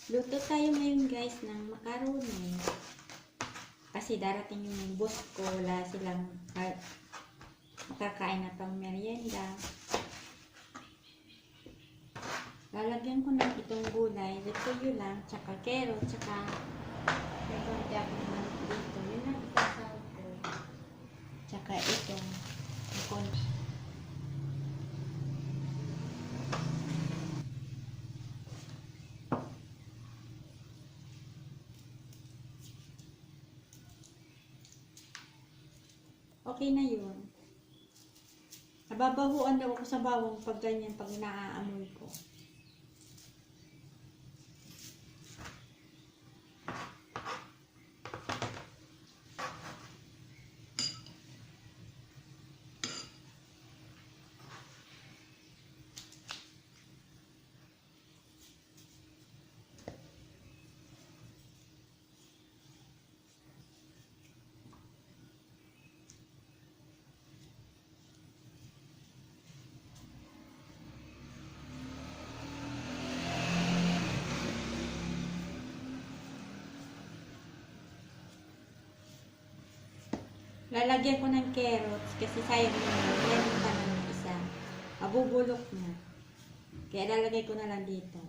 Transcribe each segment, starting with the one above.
Luto tayo ngayon guys ng macaroni. Kasi darating yung boss ko, wala silang makakain na pang merienda. Lalagyan ko ng itong gulay, repolyo lang, tsaka carrot, tsaka may konti akong manok dito. Yun lang isasaw ko. Tsaka itong konti. Okay na yun. Nababahuan daw ako sa bawang pag ganyan, pag naaamoy ko. Lalagyan ko ng carrots kasi sayang naman. Meron pa naman isa. Mabubulok na. Kaya lalagay ko na lang dito.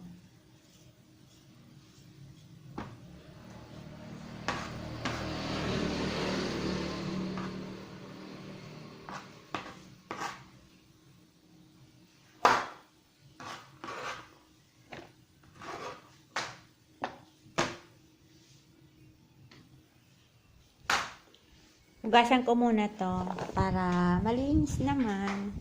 Hugasan ko muna to para malinis naman.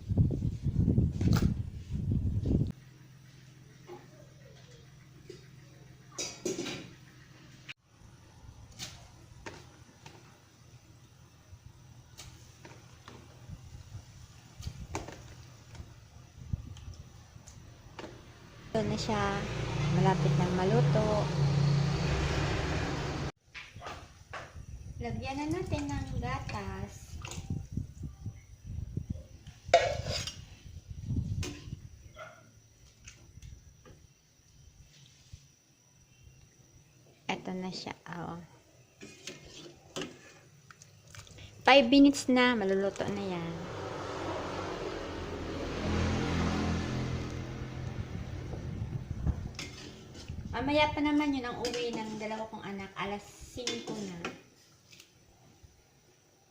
Ito na siya. Malapit nang maluto. Lagyan na natin ng gatas. Ito na siya. Oh. 5 minutes na. Maluluto na yan. Mamaya pa naman yun ang uwi ng dalawa kong anak. Alas 5 na.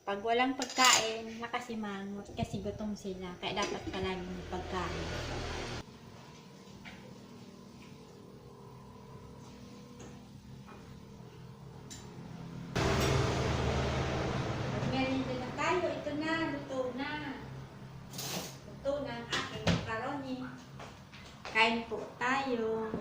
Pag walang pagkain, nakasimangot kasi gutom sila. Kaya dapat palagi may pagkain. Magmerienda na tayo. Ito na. Luto na. Luto na ang aking macaroni. Kain po tayo.